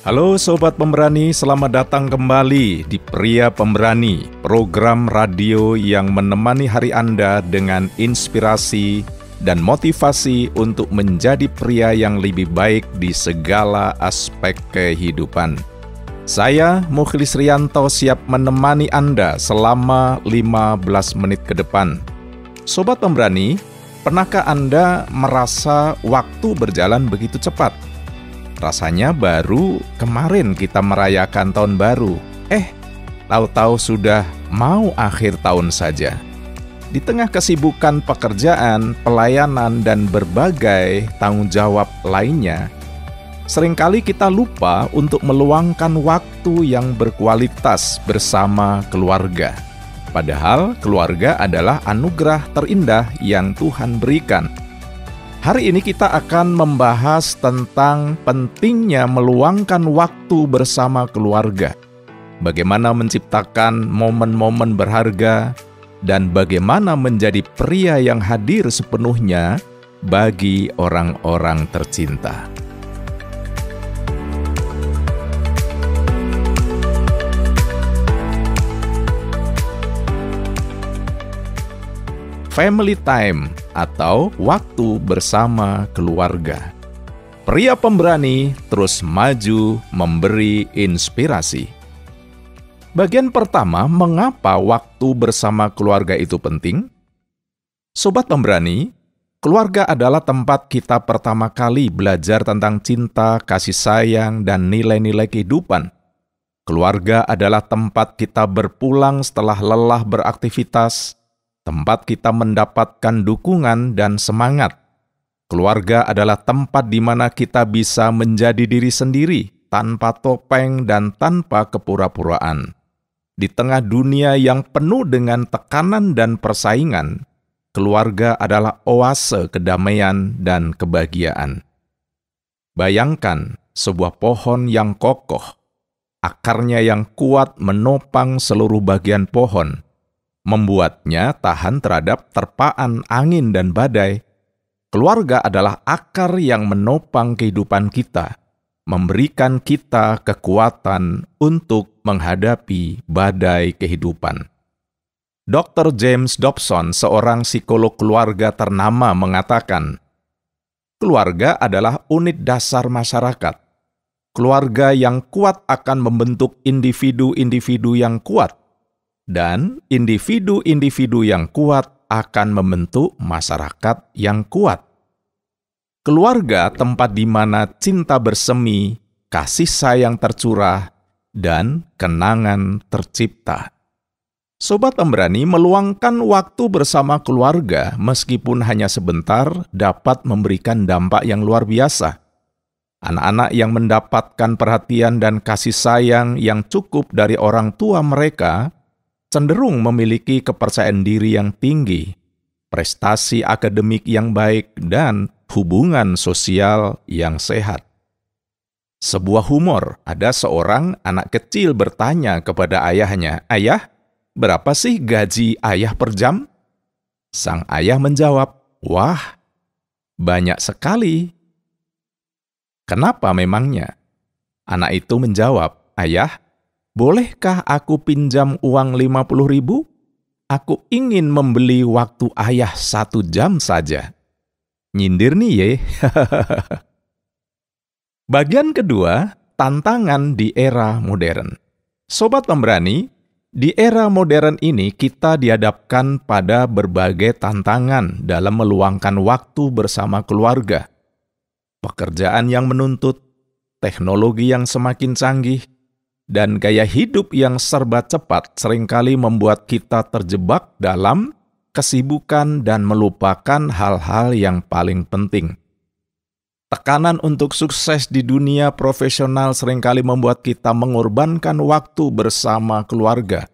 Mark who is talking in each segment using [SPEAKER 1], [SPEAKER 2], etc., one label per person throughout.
[SPEAKER 1] Halo Sobat Pemberani, selamat datang kembali di Pria Pemberani, program radio yang menemani hari Anda dengan inspirasi dan motivasi untuk menjadi pria yang lebih baik di segala aspek kehidupan. Saya, Mukhlis Rianto, siap menemani Anda selama 15 menit ke depan. Sobat Pemberani, pernahkah Anda merasa waktu berjalan begitu cepat? Rasanya baru kemarin kita merayakan tahun baru. Tahu-tahu sudah mau akhir tahun saja. Di tengah kesibukan pekerjaan, pelayanan, dan berbagai tanggung jawab lainnya, seringkali kita lupa untuk meluangkan waktu yang berkualitas bersama keluarga. Padahal keluarga adalah anugerah terindah yang Tuhan berikan. Hari ini kita akan membahas tentang pentingnya meluangkan waktu bersama keluarga. Bagaimana menciptakan momen-momen berharga dan bagaimana menjadi pria yang hadir sepenuhnya bagi orang-orang tercinta. Family time atau waktu bersama keluarga. Pria Pemberani terus maju memberi inspirasi. Bagian pertama, mengapa waktu bersama keluarga itu penting? Sobat Pemberani, keluarga adalah tempat kita pertama kali belajar tentang cinta, kasih sayang, dan nilai-nilai kehidupan. Keluarga adalah tempat kita berpulang setelah lelah beraktivitas, tempat kita mendapatkan dukungan dan semangat. Keluarga adalah tempat di mana kita bisa menjadi diri sendiri, tanpa topeng dan tanpa kepura-puraan. Di tengah dunia yang penuh dengan tekanan dan persaingan, keluarga adalah oase kedamaian dan kebahagiaan. Bayangkan sebuah pohon yang kokoh, akarnya yang kuat menopang seluruh bagian pohon, membuatnya tahan terhadap terpaan angin dan badai. Keluarga adalah akar yang menopang kehidupan kita, memberikan kita kekuatan untuk menghadapi badai kehidupan. Dr. James Dobson, seorang psikolog keluarga ternama, mengatakan, keluarga adalah unit dasar masyarakat. Keluarga yang kuat akan membentuk individu-individu yang kuat, dan individu-individu yang kuat akan membentuk masyarakat yang kuat. Keluarga tempat di mana cinta bersemi, kasih sayang tercurah, dan kenangan tercipta. Sobat Pemberani, meluangkan waktu bersama keluarga meskipun hanya sebentar dapat memberikan dampak yang luar biasa. Anak-anak yang mendapatkan perhatian dan kasih sayang yang cukup dari orang tua mereka cenderung memiliki kepercayaan diri yang tinggi, prestasi akademik yang baik, dan hubungan sosial yang sehat. Sebuah humor, ada seorang anak kecil bertanya kepada ayahnya, "Ayah, berapa sih gaji ayah per jam?" Sang ayah menjawab, "Wah, banyak sekali." "Kenapa memangnya?" Anak itu menjawab, "Ayah, bolehkah aku pinjam uang 50.000? Aku ingin membeli waktu ayah 1 jam saja." Nyindir nih ye. Bagian kedua, tantangan di era modern. Sobat Pemberani, di era modern ini kita dihadapkan pada berbagai tantangan dalam meluangkan waktu bersama keluarga. Pekerjaan yang menuntut, teknologi yang semakin canggih, dan gaya hidup yang serba cepat seringkali membuat kita terjebak dalam kesibukan dan melupakan hal-hal yang paling penting. Tekanan untuk sukses di dunia profesional seringkali membuat kita mengorbankan waktu bersama keluarga.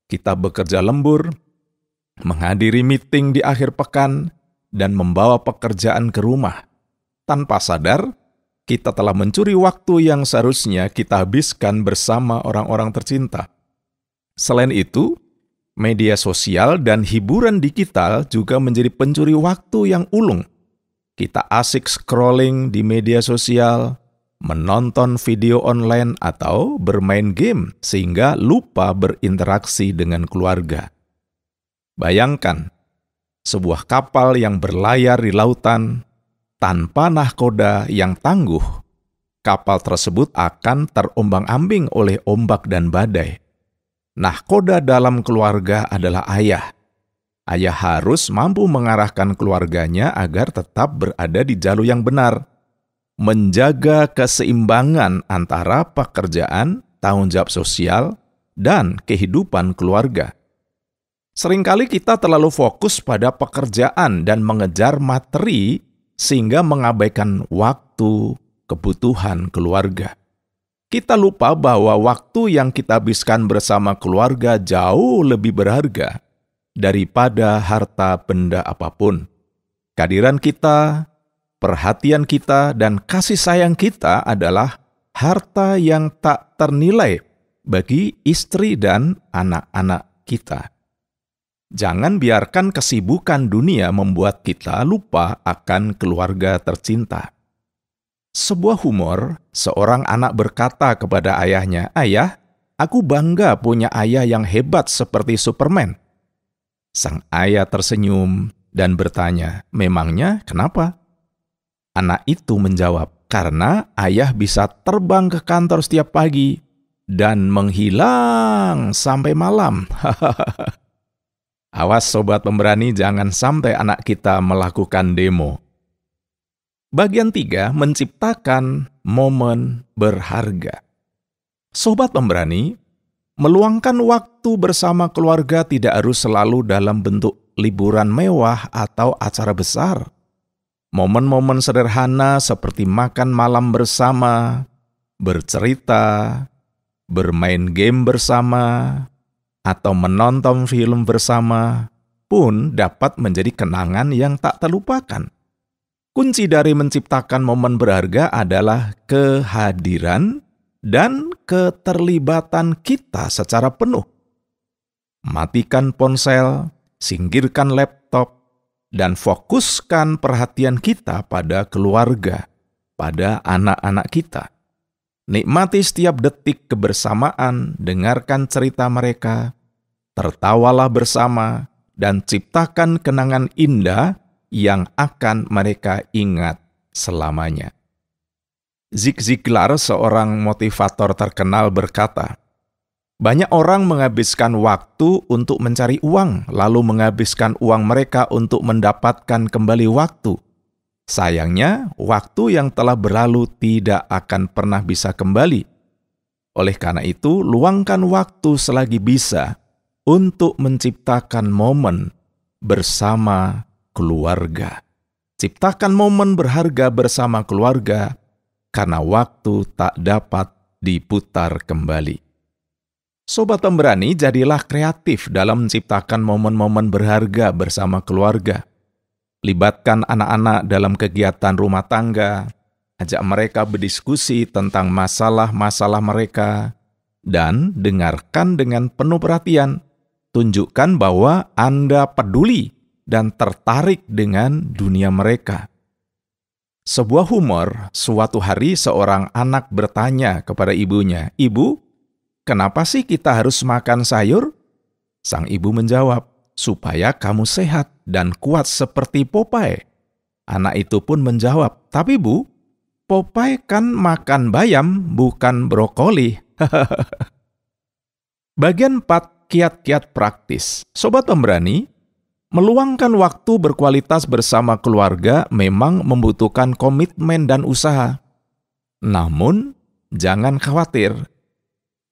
[SPEAKER 1] Kita bekerja lembur, menghadiri meeting di akhir pekan, dan membawa pekerjaan ke rumah. Tanpa sadar, kita telah mencuri waktu yang seharusnya kita habiskan bersama orang-orang tercinta. Selain itu, media sosial dan hiburan digital juga menjadi pencuri waktu yang ulung. Kita asik scrolling di media sosial, menonton video online, atau bermain game sehingga lupa berinteraksi dengan keluarga. Bayangkan, sebuah kapal yang berlayar di lautan tanpa nahkoda yang tangguh. Kapal tersebut akan terombang-ambing oleh ombak dan badai. Nahkoda dalam keluarga adalah ayah. Ayah harus mampu mengarahkan keluarganya agar tetap berada di jalur yang benar, menjaga keseimbangan antara pekerjaan, tanggung jawab sosial, dan kehidupan keluarga. Seringkali kita terlalu fokus pada pekerjaan dan mengejar materi sehingga mengabaikan waktu, kebutuhan keluarga. Kita lupa bahwa waktu yang kita habiskan bersama keluarga jauh lebih berharga daripada harta benda apapun. Kehadiran kita, perhatian kita, dan kasih sayang kita adalah harta yang tak ternilai bagi istri dan anak-anak kita. Jangan biarkan kesibukan dunia membuat kita lupa akan keluarga tercinta. Sebuah humor, seorang anak berkata kepada ayahnya, "Ayah, aku bangga punya ayah yang hebat seperti Superman." Sang ayah tersenyum dan bertanya, "Memangnya kenapa?" Anak itu menjawab, "Karena ayah bisa terbang ke kantor setiap pagi dan menghilang sampai malam." Awas sobat pemberani, jangan sampai anak kita melakukan demo. Bagian 3, menciptakan momen berharga. Sobat pemberani, meluangkan waktu bersama keluarga tidak harus selalu dalam bentuk liburan mewah atau acara besar. Momen-momen sederhana seperti makan malam bersama, bercerita, bermain game bersama, atau menonton film bersama pun dapat menjadi kenangan yang tak terlupakan. Kunci dari menciptakan momen berharga adalah kehadiran dan keterlibatan kita secara penuh. Matikan ponsel, singkirkan laptop, dan fokuskan perhatian kita pada keluarga, pada anak-anak kita. Nikmati setiap detik kebersamaan, dengarkan cerita mereka, tertawalah bersama, dan ciptakan kenangan indah yang akan mereka ingat selamanya. Zig Ziglar, seorang motivator terkenal, berkata, "Banyak orang menghabiskan waktu untuk mencari uang, lalu menghabiskan uang mereka untuk mendapatkan kembali waktu. Sayangnya, waktu yang telah berlalu tidak akan pernah bisa kembali. Oleh karena itu, luangkan waktu selagi bisa untuk menciptakan momen bersama keluarga. Ciptakan momen berharga bersama keluarga, karena waktu tak dapat diputar kembali." Sobat pemberani, jadilah kreatif dalam menciptakan momen-momen berharga bersama keluarga. Libatkan anak-anak dalam kegiatan rumah tangga, ajak mereka berdiskusi tentang masalah-masalah mereka, dan dengarkan dengan penuh perhatian. Tunjukkan bahwa Anda peduli dan tertarik dengan dunia mereka. Sebuah humor, suatu hari seorang anak bertanya kepada ibunya, "Ibu, kenapa sih kita harus makan sayur?" Sang ibu menjawab, "Supaya kamu sehat dan kuat seperti Popeye." Anak itu pun menjawab, "Tapi Bu, Popeye kan makan bayam, bukan brokoli." Bagian 4, kiat-kiat praktis. Sobat pemberani, meluangkan waktu berkualitas bersama keluarga memang membutuhkan komitmen dan usaha. Namun, jangan khawatir.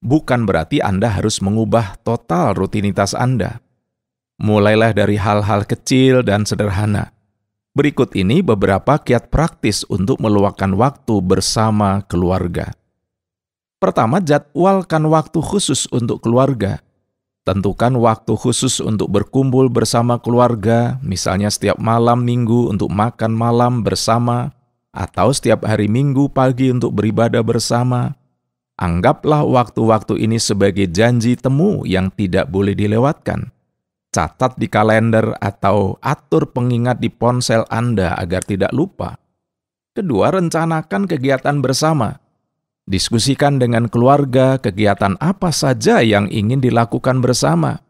[SPEAKER 1] Bukan berarti Anda harus mengubah total rutinitas Anda. Mulailah dari hal-hal kecil dan sederhana. Berikut ini beberapa kiat praktis untuk meluangkan waktu bersama keluarga. Pertama, jadwalkan waktu khusus untuk keluarga. Tentukan waktu khusus untuk berkumpul bersama keluarga, misalnya setiap malam minggu untuk makan malam bersama, atau setiap hari minggu pagi untuk beribadah bersama. Anggaplah waktu-waktu ini sebagai janji temu yang tidak boleh dilewatkan. Catat di kalender atau atur pengingat di ponsel Anda agar tidak lupa. Kedua, rencanakan kegiatan bersama. Diskusikan dengan keluarga kegiatan apa saja yang ingin dilakukan bersama.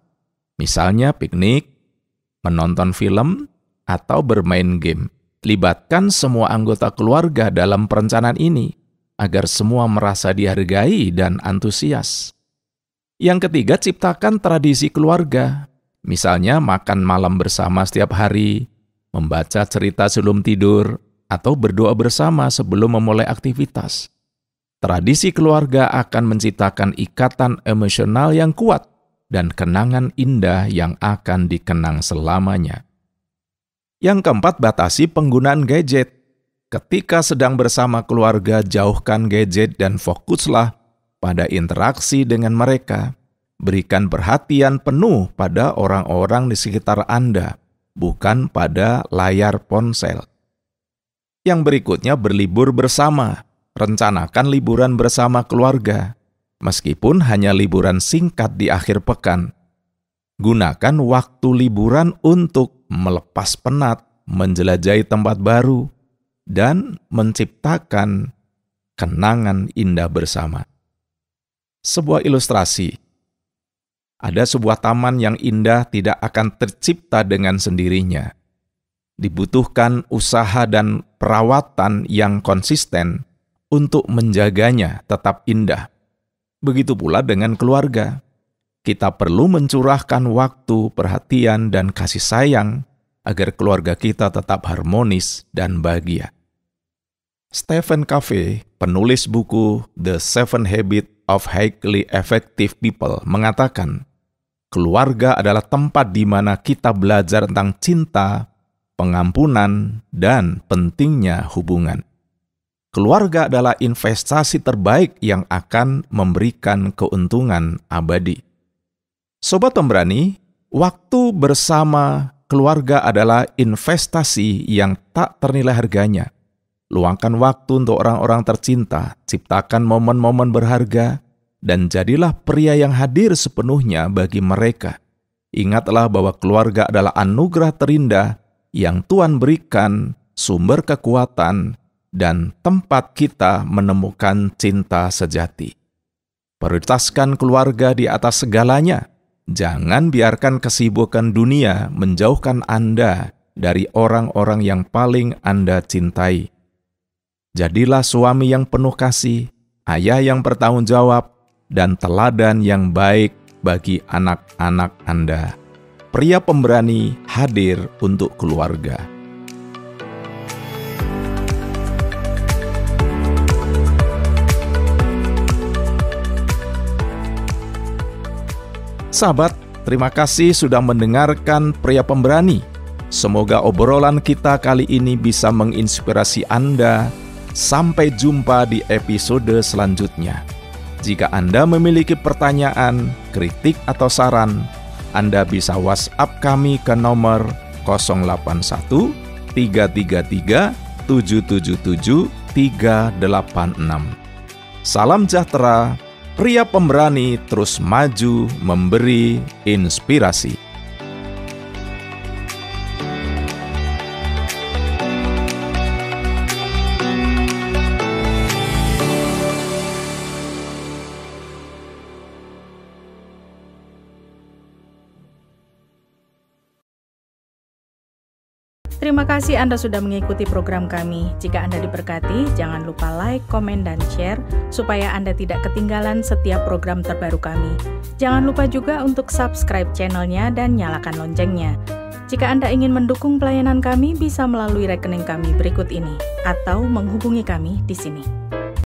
[SPEAKER 1] Misalnya piknik, menonton film, atau bermain game. Libatkan semua anggota keluarga dalam perencanaan ini, agar semua merasa dihargai dan antusias. Yang ketiga, ciptakan tradisi keluarga. Misalnya makan malam bersama setiap hari, membaca cerita sebelum tidur, atau berdoa bersama sebelum memulai aktivitas. Tradisi keluarga akan menciptakan ikatan emosional yang kuat dan kenangan indah yang akan dikenang selamanya. Yang keempat, batasi penggunaan gadget. Ketika sedang bersama keluarga, jauhkan gadget dan fokuslah pada interaksi dengan mereka. Berikan perhatian penuh pada orang-orang di sekitar Anda, bukan pada layar ponsel. Yang berikutnya, berlibur bersama. Rencanakan liburan bersama keluarga, meskipun hanya liburan singkat di akhir pekan. Gunakan waktu liburan untuk melepas penat, menjelajahi tempat baru, dan menciptakan kenangan indah bersama. Sebuah ilustrasi. Ada sebuah taman yang indah tidak akan tercipta dengan sendirinya. Dibutuhkan usaha dan perawatan yang konsisten untuk menjaganya tetap indah. Begitu pula dengan keluarga. Kita perlu mencurahkan waktu, perhatian, dan kasih sayang agar keluarga kita tetap harmonis dan bahagia. Stephen Covey, penulis buku The 7 Habits of Highly Effective People, mengatakan, keluarga adalah tempat di mana kita belajar tentang cinta, pengampunan, dan pentingnya hubungan. Keluarga adalah investasi terbaik yang akan memberikan keuntungan abadi. Sobat Pemberani, waktu bersama keluarga adalah investasi yang tak ternilai harganya. Luangkan waktu untuk orang-orang tercinta, ciptakan momen-momen berharga, dan jadilah pria yang hadir sepenuhnya bagi mereka. Ingatlah bahwa keluarga adalah anugerah terindah yang Tuhan berikan, sumber kekuatan, dan tempat kita menemukan cinta sejati. Prioritaskan keluarga di atas segalanya. Jangan biarkan kesibukan dunia menjauhkan Anda dari orang-orang yang paling Anda cintai. Jadilah suami yang penuh kasih, ayah yang bertanggung jawab, dan teladan yang baik bagi anak-anak Anda. Pria pemberani hadir untuk keluarga. Sahabat, terima kasih sudah mendengarkan Pria Pemberani. Semoga obrolan kita kali ini bisa menginspirasi Anda. Sampai jumpa di episode selanjutnya. Jika Anda memiliki pertanyaan, kritik, atau saran, Anda bisa WhatsApp kami ke nomor 081 333 777 386. Salam sejahtera, pria pemberani terus maju memberi inspirasi.
[SPEAKER 2] Terima kasih Anda sudah mengikuti program kami. Jika Anda diberkati, jangan lupa like, komen, dan share supaya Anda tidak ketinggalan setiap program terbaru kami. Jangan lupa juga untuk subscribe channelnya dan nyalakan loncengnya. Jika Anda ingin mendukung pelayanan kami, bisa melalui rekening kami berikut ini atau menghubungi kami di sini.